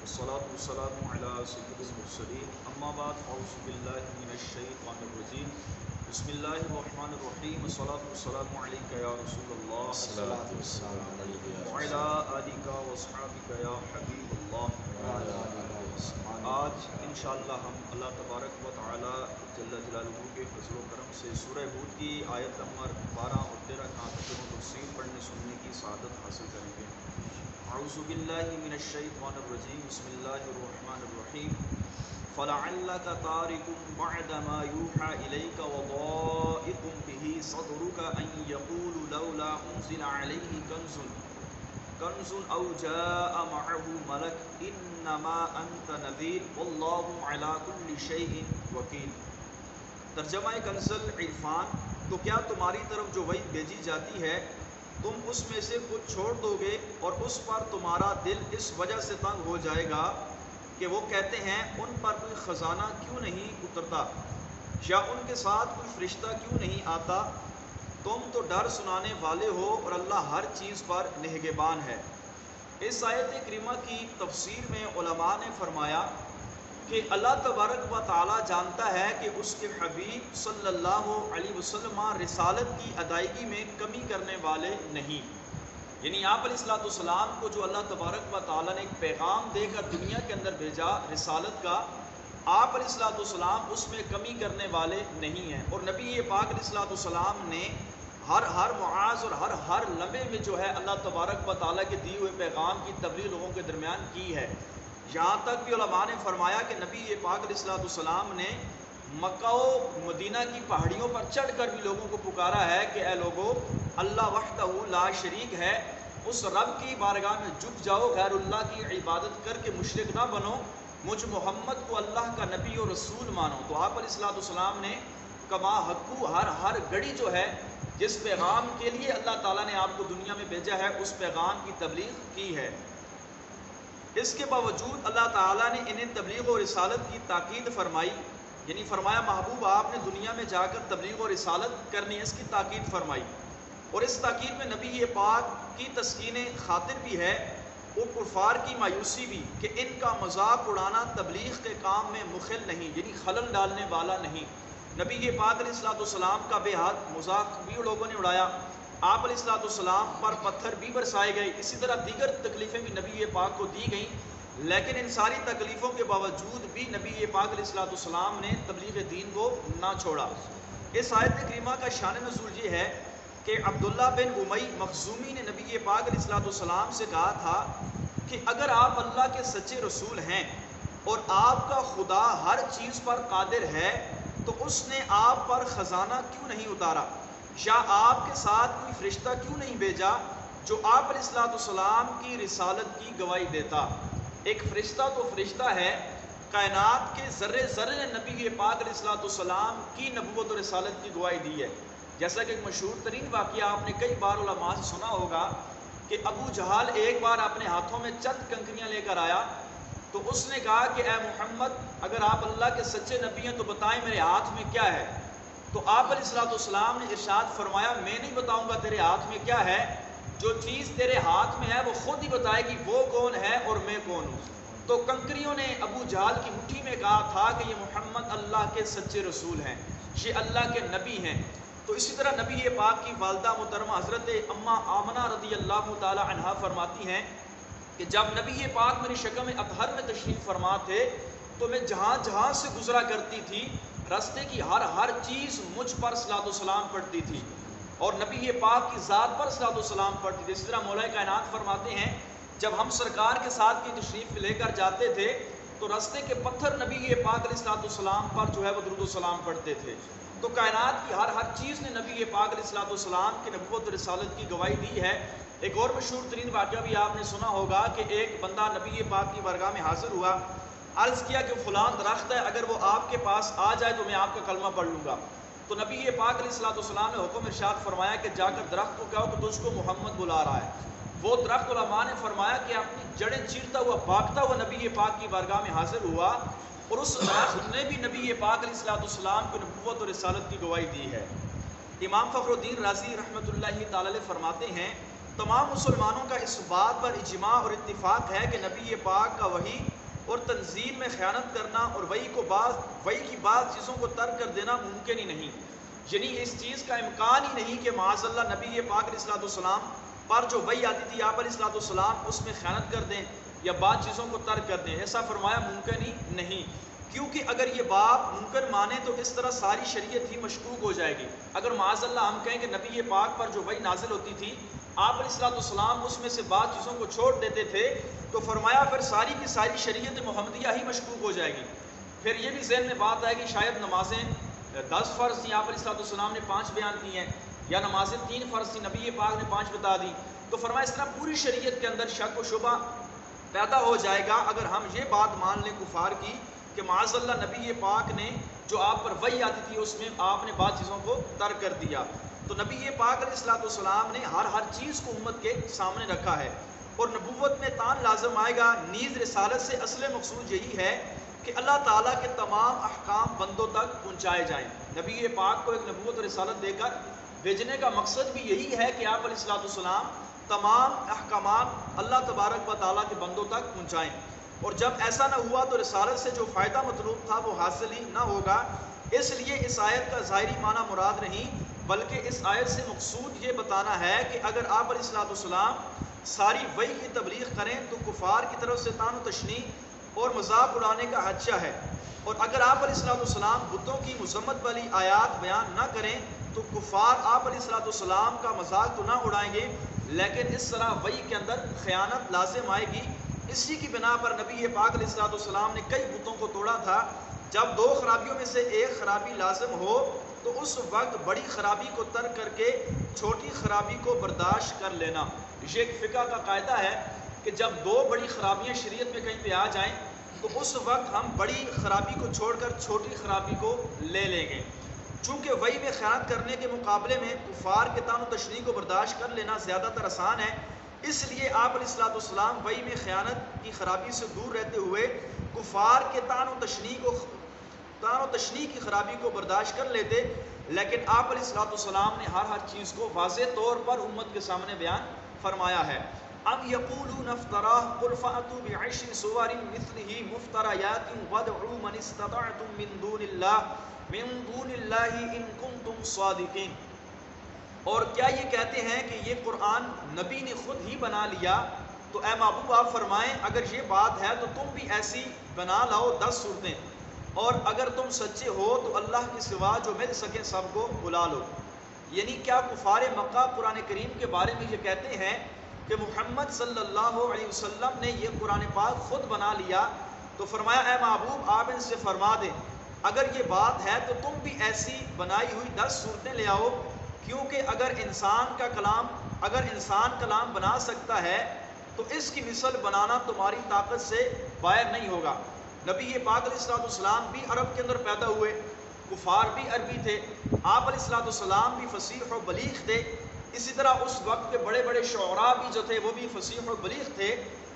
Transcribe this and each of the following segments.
والصلاة والسلام على سيد المرسلين اما بعد اعوذ باللہ من الشیطان الرجیم بسم اللہ الرحمن الرحیم والصلاة والسلام علیک یا رسول اللہ وعلی آلک واصحابک یا حبیب اللہ۔ آج انشاءاللہ ہم اللہ تبارک و تعالی جل جلالہ کے فضل و کرم سے سورہ ہود کی آیت نمبر 12 اور 13 کا تفسیر پڑھنے سننے کی سعادت حاصل کریں گے۔ اعوذ باللہ من الشیطان الرجیم بسم اللہ الرحمن الرحیم فَلَعَلَّكَ تَارِكٌ بَعْدَ مَا يُوحَى إِلَيْكَ وَضَائِقٌ بِهِ صَدْرُكَ أَن يَقُولُوا لَوْلَا أُنزِلَ عَلَيْهِ كَنْزٌ أَوْ جَاءَ مَعَهُ مَلَكٌ إِنَّمَا أَنْتَ نَذِيرٌ وَاللَّهُ عَلَى كُلِّ شَيْءٍ وَكِيلٌ۔ ترجمہ کنز العرفان، تو کیا تمہاری طرف جو وحی بھیجی جاتی ہے تم اس میں سے کچھ چھوڑ دو گے اور اس پر تمہارا دل اس وجہ سے تنگ ہو جائے گا کہ وہ کہتے ہیں ان پر کوئی خزانہ کیوں نہیں اترتا یا ان کے ساتھ کوئی فرشتہ کیوں نہیں آتا۔ تم تو ڈر سنانے والے ہو اور اللہ ہر چیز پر نگہبان ہے۔ اس آیت کریمہ کی تفسیر میں علماء نے فرمایا کہ اللہ تبارک و تعالی جانتا ہے کہ اس کے حبیب صلی اللہ علیہ وسلم رسالت کی ادائیگی میں کمی کرنے والے نہیں، یعنی آپ علیہ السلام کو جو اللہ تبارک و تعالی نے ایک پیغام دے کر دنیا کے اندر بھیجا رسالت کا، آپ علیہ السلام اس میں کمی کرنے والے نہیں ہیں۔ اور نبی پاک علیہ السلام نے ہر معاذ اور ہر لمحے میں جو ہے اللہ تبارک و تعالی کے دیے ہوئے پیغام کی تبلیغ لوگوں کے درمیان کی ہے۔ یہاں تک بھی علماء نے فرمایا کہ نبی پاک علیہ السلام نے مکہ و مدینہ کی پہاڑیوں پر چڑھ کر بھی لوگوں کو پکارا ہے کہ اے لوگو، اللہ وحدہ لا شریک ہے، اس رب کی بارگاہ میں جھک جاؤ، غیر اللہ کی عبادت کر کے مشرک نہ بنو، مجھ محمد کو اللہ کا نبی و رسول مانو۔ تو آپ علیہ السلام نے کما حقو ہر گھڑی جو ہے جس پیغام کے لیے اللہ تعالیٰ نے آپ کو دنیا میں بھیجا ہے اس پیغام کی تبلیغ کی ہے۔ اس کے باوجود اللہ تعالیٰ نے انہیں تبلیغ و رسالت کی تاکید فرمائی، یعنی فرمایا محبوب آپ نے دنیا میں جا کر تبلیغ و رسالت کرنی ہے، اس کی تاکید فرمائی۔ اور اس تاکید میں نبی پاک کی تسکین خاطر بھی ہے اور کفار کی مایوسی بھی کہ ان کا مذاق اڑانا تبلیغ کے کام میں مخل نہیں، یعنی خلل ڈالنے والا نہیں۔ نبی پاک علیہ السلام کا بے حد مذاق بھی لوگوں نے اڑایا، آپ علیہ السلام پر پتھر بھی برسائے گئے، اسی طرح دیگر تکلیفیں بھی نبی پاک کو دی گئیں، لیکن ان ساری تکلیفوں کے باوجود بھی نبی پاک علیہ السلام نے تبلیغ دین کو نہ چھوڑا۔ اس آیت کریمہ کا شان نزول یہ ہے کہ عبداللہ بن امی مخزومی نے نبی پاک علیہ السلام سے کہا تھا کہ اگر آپ اللہ کے سچے رسول ہیں اور آپ کا خدا ہر چیز پر قادر ہے تو اس نے آپ پر خزانہ کیوں نہیں اتارا یا آپ کے ساتھ کوئی فرشتہ کیوں نہیں بھیجا جو آپ علیہ السلام کی رسالت کی گواہی دیتا۔ ایک فرشتہ تو فرشتہ ہے، کائنات کے ذرے ذرے نے نبی پاک علیہ السلام کی نبوت و رسالت کی گواہی دی ہے۔ جیسا کہ ایک مشہور ترین واقعہ آپ نے کئی بار علماء سے سنا ہوگا کہ ابو جہل ایک بار اپنے ہاتھوں میں چند کنکریاں لے کر آیا تو اس نے کہا کہ اے محمد، اگر آپ اللہ کے سچے نبی ہیں تو بتائیں میرے ہاتھ میں کیا ہے۔ تو آپ علیہ السلام نے ارشاد فرمایا میں نہیں بتاؤں گا تیرے ہاتھ میں کیا ہے، جو چیز تیرے ہاتھ میں ہے وہ خود ہی بتائے گی وہ کون ہے اور میں کون ہوں۔ تو کنکریوں نے ابو جہل کی مٹھی میں کہا تھا کہ یہ محمد اللہ کے سچے رسول ہیں، یہ اللہ کے نبی ہیں۔ تو اسی طرح نبی پاک کی والدہ محترمہ حضرت اماں آمنہ رضی اللہ تعالی عنہا فرماتی ہیں کہ جب نبی پاک میری شکم اطہر میں تشریف فرما تھے تو میں جہاں سے گزرا کرتی تھی راستے کی ہر چیز مجھ پر صلاۃ والسلام پڑھتی تھی اور نبی پاک کی ذات پر صلاۃ والسلام پڑھتی تھی۔ اس طرح مولا کائنات فرماتے ہیں جب ہم سرکار کے ساتھ کی تشریف لے کر جاتے تھے تو راستے کے پتھر نبی پاک علیہ السلام پر جو ہے وہ درود السلام پڑھتے تھے۔ تو کائنات کی ہر چیز نے نبی پاک علیہ السلام کی نبوت و رسالت کی گواہی دی ہے۔ ایک اور مشہور ترین واقعہ بھی آپ نے سنا ہوگا کہ ایک بندہ نبی پاک کی بارگاہ میں حاضر ہوا، عرض کیا کہ فلاں درخت ہے، اگر وہ آپ کے پاس آ جائے تو میں آپ کا کلمہ پڑھ لوں گا۔ تو نبی پاک علیہ السلام نے حکم ارشاد فرمایا کہ جا کر درخت کو کہو کہ تجھ کو محمد بلا رہا ہے۔ وہ درخت علماء نے فرمایا کہ اپنی جڑیں چیرتا ہوا بھاگتا ہوا نبی پاک کی بارگاہ میں حاضر ہوا اور اس درخت نے بھی نبی پاک علیہ السلام کو نبوت اور رسالت کی گواہی دی ہے۔ امام فخر الدین رازی رحمۃ اللہ تعالی علیہ فرماتے ہیں تمام مسلمانوں کا اس بات پر اجماع اور اتفاق ہے کہ نبی پاک کا وحی اور تنزیل میں خیانت کرنا اور وحی کی بعض چیزوں کو ترک کر دینا ممکن ہی نہیں، یعنی اس چیز کا امکان ہی نہیں کہ معاذ اللہ نبی پاک علیہ السلام پر جو وحی آتی تھی آپ علیہ السلام اس میں خیانت کر دیں یا بعض چیزوں کو ترک کر دیں، ایسا فرمایا ممکن ہی نہیں، کیونکہ اگر یہ بات ممکن مانے تو اس طرح ساری شریعت ہی مشکوک ہو جائے گی۔ اگر معاذ اللہ ہم کہیں کہ نبی پاک پر جو وحی نازل ہوتی تھی آپ علیہ السلام اس میں سے بعض چیزوں کو چھوڑ دیتے تھے تو فرمایا پھر ساری کی ساری شریعت محمدیہ ہی مشکوک ہو جائے گی۔ پھر یہ بھی ذہن میں بات آئے گی شاید نمازیں 10 فرض تھیں آپ علیہ السلام نے 5 بیان کی ہیں، یا نمازیں 3 فرض تھیں نبی پاک نے 5 بتا دی، تو فرمایا اس طرح پوری شریعت کے اندر شک و شبہ پیدا ہو جائے گا اگر ہم یہ بات مان لیں کفار کی کہ معاذ اللہ نبی پاک نے جو آپ پر وحی آتی تھی اس میں آپ نے بعض چیزوں کو ترک کر دیا۔ تو نبی پاک علیہ السلام نے ہر چیز کو امت کے سامنے رکھا ہے، اور نبوت میں تان لازم آئے گا، نیز رسالت سے اصل مقصود یہی ہے کہ اللہ تعالیٰ کے تمام احکام بندوں تک پہنچائے جائیں۔ نبی پاک کو ایک نبوت اور رسالت دے کر بھیجنے کا مقصد بھی یہی ہے کہ آپ علیہ السلام تمام احکامات اللہ تبارک و تعالیٰ کے بندوں تک پہنچائیں، اور جب ایسا نہ ہوا تو رسالت سے جو فائدہ مطلوب تھا وہ حاصل ہی نہ ہوگا۔ اس لیے اس آیت کا ظاہری معنی مراد نہیں، بلکہ اس آیت سے مقصود یہ بتانا ہے کہ اگر آپ علیہ السلام ساری وحی کی تبلیغ کریں تو کفار کی طرف سے طعن و تشنیع اور مذاق اڑانے کا خدشہ ہے، اور اگر آپ علیہ السلام بتوں کی مذمت والی آیات بیان نہ کریں تو کفار آپ علیہ السلام کا مذاق تو نہ اڑائیں گے، لیکن اس طرح وحی کے اندر خیانت لازم آئے گی۔ اسی کی بنا پر نبی پاک علیہ السلام نے کئی بتوں کو توڑا تھا۔ جب 2 خرابیوں میں سے ایک خرابی لازم ہو تو اس وقت بڑی خرابی کو ترک کر کے چھوٹی خرابی کو برداشت کر لینا۔ یہ ایک فقہ کا قاعدہ ہے کہ جب 2 بڑی خرابیاں شریعت میں کہیں پہ آ جائیں تو اس وقت ہم بڑی خرابی کو چھوڑ کر چھوٹی خرابی کو لے لیں گے۔ چونکہ وحی میں خیانت کرنے کے مقابلے میں کفار کے طعن و تشنیع کو برداشت کر لینا زیادہ تر آسان ہے، اس لیے آپ علیہ السلام وحی میں خیانت کی خرابی سے دور رہتے ہوئے کفار کے طعن و تشنیع کی خرابی کو برداشت کر لیتے، لیکن آپ علیہ السلام نے ہر چیز کو واضح طور پر امت کے سامنے بیان فرمایا ہے۔ ام یقولون افتراہ قل فأتوا بعشر سور مثلہ مفتریات وادعوا من استطعتم من دون اللہ ان کنتم صادقین۔ اور کیا یہ کہتے ہیں کہ یہ قرآن نبی نے خود ہی بنا لیا؟ تو اے محبوب آپ فرمائیں اگر یہ بات ہے تو تم بھی ایسی بنا لاؤ 10 صورتیں، اور اگر تم سچے ہو تو اللہ کے سوا جو مل سکے سب کو بلا لو۔ یعنی کیا کفار مکہ قرآن کریم کے بارے میں یہ کہتے ہیں کہ محمد صلی اللہ علیہ وسلم نے یہ قرآن پاک خود بنا لیا؟ تو فرمایا اے محبوب آپ ان سے فرما دیں اگر یہ بات ہے تو تم بھی ایسی بنائی ہوئی 10 صورتیں لے آؤ، کیونکہ اگر انسان کلام بنا سکتا ہے تو اس کی مثل بنانا تمہاری طاقت سے باہر نہیں ہوگا۔ نبی پاک علیہ السلام بھی عرب کے اندر پیدا ہوئے، کفار بھی عربی تھے، آپ علیہ السلام بھی فصیح و بلیغ تھے، اسی طرح اس وقت کے بڑے بڑے شعراء بھی جو تھے وہ بھی فصیح و بلیغ تھے۔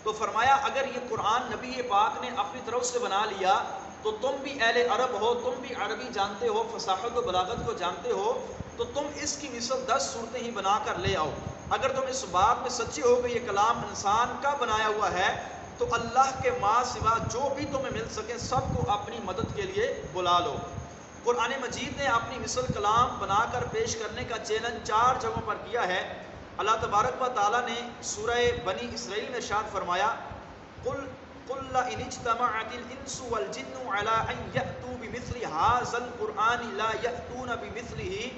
تو فرمایا اگر یہ قرآن نبی پاک نے اپنی طرف سے بنا لیا تو تم بھی اہل عرب ہو، تم بھی عربی جانتے ہو، فصاحت و بلاغت کو جانتے ہو، تو تم اس کی مثل 10 صورتیں ہی بنا کر لے آؤ۔ اگر تم اس بات میں سچے ہو کہ یہ کلام انسان کا بنایا ہوا ہے تو اللہ کے ماں سوا جو بھی تمہیں مل سکے سب کو اپنی مدد کے لیے بلا لو۔ قرآن مجید نے اپنی مثل کلام بنا کر پیش کرنے کا چیلنج 4 جگہوں پر کیا ہے۔ اللہ تبارک و تعالیٰ نے سورہ بنی اسرائیل میں ارشاد فرمایا قل لئن اجتمعت الانس والجن على ان يأتوا بمثل هذا القرآن لا يأتون بمثله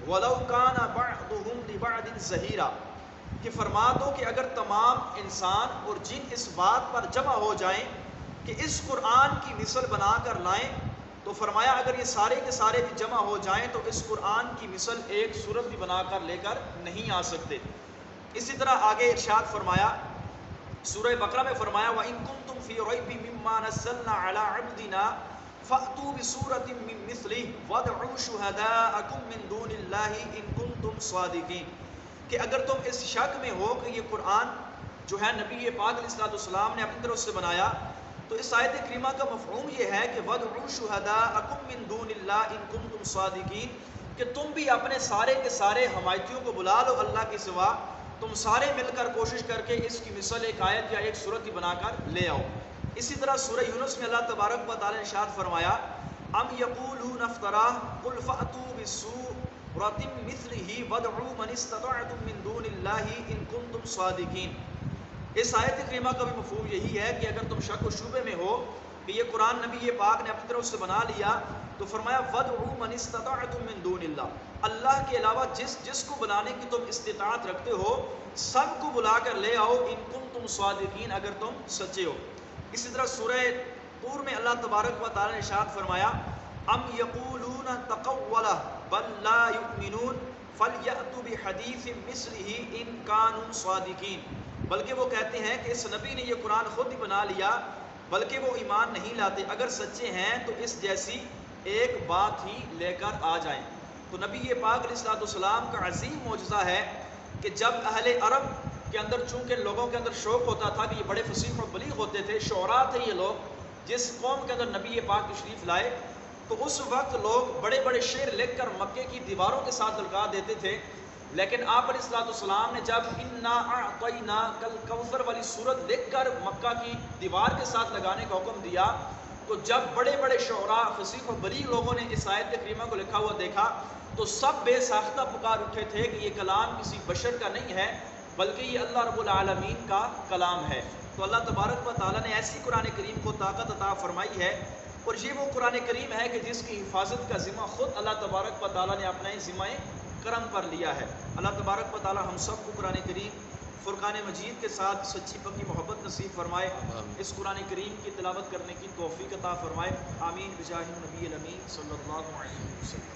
ولو كان بعضهم لبعض ظہیرا، کہ فرما دو کہ اگر تمام انسان اور جن اس بات پر جمع ہو جائیں کہ اس قرآن کی مثل بنا کر لائیں، تو فرمایا اگر یہ سارے کے سارے بھی جمع ہو جائیں تو اس قرآن کی مثل ایک سورت بھی بنا کر لے کر نہیں آ سکتے۔ اسی طرح آگے ارشاد فرمایا سورہ بقرہ میں فرمایا وَإِن كُنتُمْ فِي رَيْبٍ مِّمَّا نَزَّلْنَا عَلَىٰ عَبْدِنَا فَأْتُوا بِسُورَةٍ مِّن مِّثْلِهِ وَادْعُوا شُهَدَاءَكُم مِّن دُونِ اللَّهِ إِن كُنتُمْ صَادِقِينَ، کہ اگر تم اس شک میں ہو کہ یہ قرآن جو ہے نبی پاک علیہ السلام نے اپنی طرف سے بنایا، تو اس آیت کریمہ کا مفہوم یہ ہے کہ وَادْعُوا شُهَدَاءَكُم مِّن دُونِ اللَّهِ إِن كُنتُمْ صَادِقِينَ، کہ تم بھی اپنے سارے کے سارے حمایتیوں کو بلا لو اللہ کے سوا، تم سارے مل کر کوشش کر کے اس کی مثل ایک آیت یا ایک سورت ہی بنا کر لے آؤ۔ اسی طرح سورہ یونس میں اللہ تبارک و تعالی نے ارشاد فرمایا ام یقولون افترا قل فأتوا بسورۃ مثلہ وادعوا من استطعتم من دون اللہ ان کنتم صادقین۔ اس آیت کریمہ کا بھی مفہوم یہی ہے کہ اگر تم شک و شبے میں ہو کہ یہ قرآن نبی پاک نے اپنی طرف سے بنا لیا تو فرمایا وَادْعُوا مَنِ اسْتَطَعْتُم مِّن دُونِ اللَّهِ، اللہ کے علاوہ جس کو بلانے کی تم استطاعت رکھتے ہو سب کو بلا کر لے آؤ ان کنتم صادقین، اگر تم سچے ہو۔ اسی طرح سورہ طور میں اللہ تبارک و تعالی نے ارشاد فرمایا ام یقولون تقولہ بل لا یؤمنون فلیأتوا بحدیث مثلہ ان کانوا صادقین، بلکہ وہ کہتے ہیں کہ اس نبی نے یہ قرآن خود ہی بنا لیا بلکہ وہ ایمان نہیں لاتے، اگر سچے ہیں تو اس جیسی ایک بات ہی لے کر آ جائیں۔ تو نبی پاک علیہ السلام کا عظیم معجزہ ہے کہ جب اہل عرب کے اندر چونکہ لوگوں کے اندر شوق ہوتا تھا کہ یہ بڑے فصیح و بلیغ ہوتے تھے، شعراء تھے یہ لوگ، جس قوم کے اندر نبی پاک تشریف لائے تو اس وقت لوگ بڑے بڑے شعر لکھ کر مکے کی دیواروں کے ساتھ لگا دیتے تھے، لیکن آپ علیہ السلام نے جب انا اعطیناک الکوثر والی سورت لکھ کر مکہ کی دیوار کے ساتھ لگانے کا حکم دیا تو جب بڑے بڑے شعراء فصیح و بلیغ لوگوں نے اس آیت کریمہ کو لکھا ہوا دیکھا تو سب بے ساختہ پکار اٹھے تھے کہ یہ کلام کسی بشر کا نہیں ہے بلکہ یہ اللہ رب العالمین کا کلام ہے۔ تو اللہ تبارک و تعالیٰ نے ایسی قرآن کریم کو طاقت عطا فرمائی ہے، اور یہ وہ قرآن کریم ہے کہ جس کی حفاظت کا ذمہ خود اللہ تبارک و تعالیٰ نے اپنے ذمہ کرم پر لیا ہے۔ اللہ تبارک و تعالیٰ ہم سب کو قرآن کریم فرقان مجید کے ساتھ سچی پکی محبت نصیب فرمائے، اس قرآن کریم کی تلاوت کرنے کی توفیق عطا فرمائے، آمین بجاہ النبی الامین صلی اللہ علیہ وسلم۔